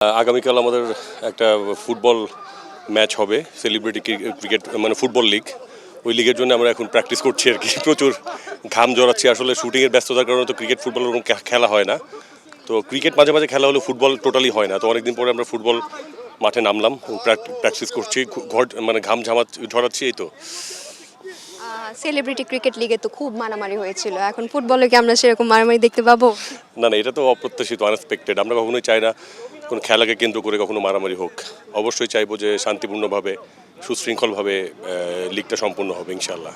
আগামীকাল আমাদের একটা ফুটবল ম্যাচ হবে, সেলিব্রিটি ক্রিকেট মানে ফুটবল লিগ। ওই লিগের জন্য আমরা এখন প্র্যাকটিস করছি আর কি। প্রচুর ঘাম জড়াচ্ছি, আসলে শুটিংয়ের ব্যস্ততার কারণে তো ক্রিকেট ফুটবল ওরকম খেলা হয় না। তো ক্রিকেট মাঝে মাঝে খেলা হলে ফুটবল টোটালি হয় না। তো অনেকদিন পরে আমরা ফুটবল মাঠে নামলাম, প্র্যাকটিস করছি, মানে ঘাম ঝরাচ্ছি, এই তো। সেলিব্রিটি ক্রিকেট লিগে তো খুব মারামারি হয়েছিল, এখন ফুটবলে কি আমরা সেরকম মারামারি দেখতে পাবো? না না, এটা তো অপ্রত্যাশিত, আনএক্সপেক্টেড। আমরা কখনোই চাই না কোনো খেলাকে কেন্দ্র করে কখনো মারামারি হোক। অবশ্যই চাইবো যে শান্তিপূর্ণভাবে সুশৃঙ্খলভাবে লিগটা সম্পূর্ণ হবে ইনশাল্লাহ।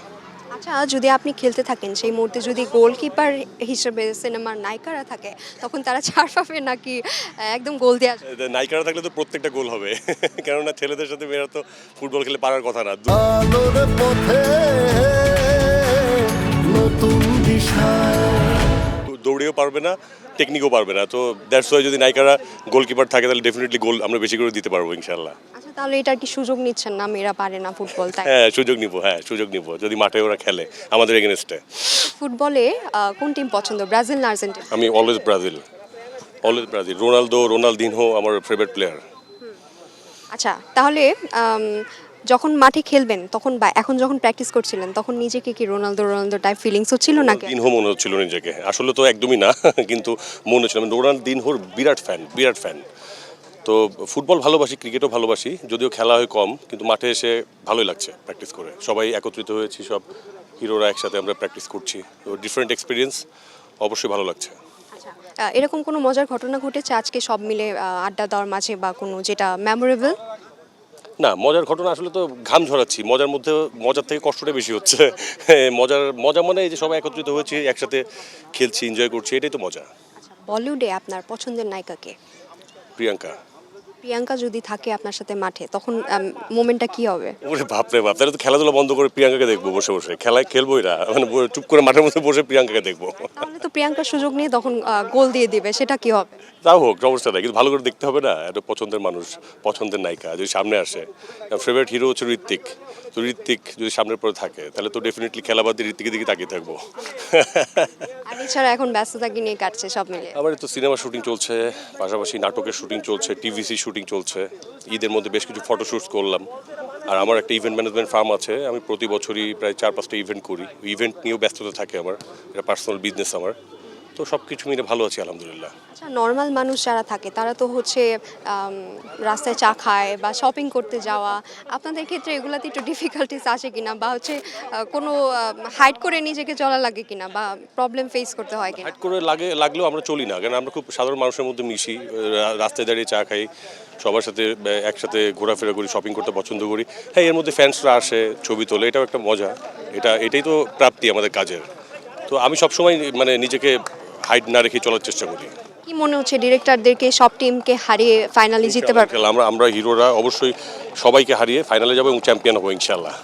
আচ্ছা, যদি আপনি খেলতে থাকেন সেই মুহূর্তে যদি গোলকিপার হিসেবে সিনেমার নায়িকারা থাকে, তখন তারা ছাড় পাবে নাকি একদম গোল দেওয়া? নায়িকারা থাকলে তো প্রত্যেকটা গোল হবে। কেননা ছেলেদের সাথে মেয়েরা তো ফুটবল খেলে পারার কথা না। দৌড়েও পারবে না, টেকনিকও পারবে না। তো দ্যাটস ওয়াই যদি নায়িকারা গোলকিপার থাকে তাহলে ডেফিনেটলি গোল আমরা বেশি করে দিতে পারবো ইনশাল্লাহ। আচ্ছা, তাহলে এটার কি সুযোগ নিচ্ছেন না মেয়েরা পারে না ফুটবল, তাই? হ্যাঁ, সুযোগ নিব যদি মাঠে ওরা খেলে আমাদের এগেনস্টে। ফুটবলে কোন টিম পছন্দ, ব্রাজিল না আর্জেন্টিনা? আমি অলওয়েজ ব্রাজিল। রোনালদিনহো আমার ফেভারিট প্লেয়ার। আচ্ছা, তাহলে যখন মাঠে খেলবেন তখন বা এখন যখন প্র্যাকটিস করছিলেন তখন নিজেকে কি রোনালদো টাইপ ফিলিংস হচ্ছিল নাকি? দিনহো মনে হচ্ছিল নিজেকে, আসলে তো একদমই না। কিন্তু মনে হচ্ছিল আমি রোনালদিনহোর বিরাট ফ্যান। তো ফুটবল ভালোবাসি, ক্রিকেটও ভালোবাসি, যদিও খেলা হয় কম, কিন্তু মাঠে এসে ভালোই লাগছে প্র্যাকটিস করে। সবাই একত্রিত হয়েছি, সব হিরোরা একসাথে আমরা প্র্যাকটিস করছি। তো ডিফারেন্ট এক্সপিরিয়েন্স, অবশ্যই ভালো লাগছে। আচ্ছা, এরকম কোনো মজার ঘটনা ঘটেছে আজকে সব মিলে আড্ডা দেওয়ার মাঝে, বা কোনো যেটা মেমোরেবল? না, মজার ঘটনা আসলে তো ঘাম ঝরাচ্ছি, মজার থেকে কষ্টটা বেশি হচ্ছে। মজা মানে এই যে সবাই একত্রিত হয়েছি, একসাথে খেলছি, এনজয় করছি, এটাই তো মজা। আচ্ছা, বলিউডে আপনার পছন্দের নায়িকা কে? প্রিয়াঙ্কা। প্রিয়াঙ্কা যদি থাকে আপনার সাথে মাঠে, তখন মোমেন্টটা কি হবে? ওরে বাপরে বাপ, তাহলে তো খেলাধুলা বন্ধ করে প্রিয়াঙ্কাকে দেখবো বসে বসে। খেলায় খেলবোই না, মানে চুপ করে মাঠের মধ্যে বসে প্রিয়াঙ্কাকে দেখবো। তাহলে তো প্রিয়াঙ্কার সুযোগ নিয়ে তখন গোল দিয়ে দিবে, সেটা কি হবে? তাও হোক, সমস্যা নাই, কিন্তু ভালো করে দেখতে হবে না? এটা পছন্দের মানুষ, পছন্দের নায়িকা যদি সামনে আসে। ফেভারিট হিরো হচ্ছে ঋত্বিক। তো ঋত্বিক যদি সামনের পরে থাকে তাহলে তো ডেফিনেটলি খেলা বাদ দিয়ে ঋত্বিকের দিকে তাকিয়ে থাকবো। আর এছাড়া এখন ব্যস্ততা কি নিয়ে কাটছে সব মিলে? আবার তো সিনেমা শুটিং চলছে, পাশাপাশি নাটকের শুটিং চলছে, টিভিসি শুটিং চলছে। ঈদের মধ্যে বেশ কিছু ফটোশ্যুটস করলাম। আর আমার একটা ইভেন্ট ম্যানেজমেন্ট ফার্ম আছে, আমি প্রতি বছরই প্রায় 4-5টা ইভেন্ট করি। ইভেন্ট নিয়েও ব্যস্ততা থাকে আমার, এটা পার্সোনাল বিজনেস আমার। তো সব কিছু মিলে ভালো আছি আলহামদুলিল্লাহ। আচ্ছা, নর্মাল মানুষ যারা থাকে তারা তো হচ্ছে রাস্তায় চা খায় বা শপিং করতে যাওয়া, আপনাদের ক্ষেত্রে এগুলাতে একটু ডিফিকাল্টিস আসে কিনা, বা হচ্ছে কোনো হাইড করে নিজেকে চলা লাগে কিনা, বা প্রবলেম ফেস করতে হয় কিনা? হাইট করে লাগলেও আমরা চলি না, কারণ আমরা খুব সাধারণ মানুষের মধ্যে মিশি, রাস্তায় দাঁড়িয়ে চা খাই, সবার সাথে একসাথে ঘোরাফেরা করি, শপিং করতে পছন্দ করি। হ্যাঁ, এর মধ্যে ফ্যান্সরা আসে, ছবি তোলে, এটাও একটা মজা। এটাই তো প্রাপ্তি আমাদের কাজের। তো আমি সবসময় মানে নিজেকে হাইড না রেখে চলার চেষ্টা করি। কি মনে হচ্ছে ডিরেক্টরদেরকে সব টিমকে হারিয়ে ফাইনালি জিততে পারবে? আমরা হিরোরা অবশ্যই সবাইকে হারিয়ে ফাইনালে যাবো এবং চ্যাম্পিয়ন হবো ইনশাল্লাহ।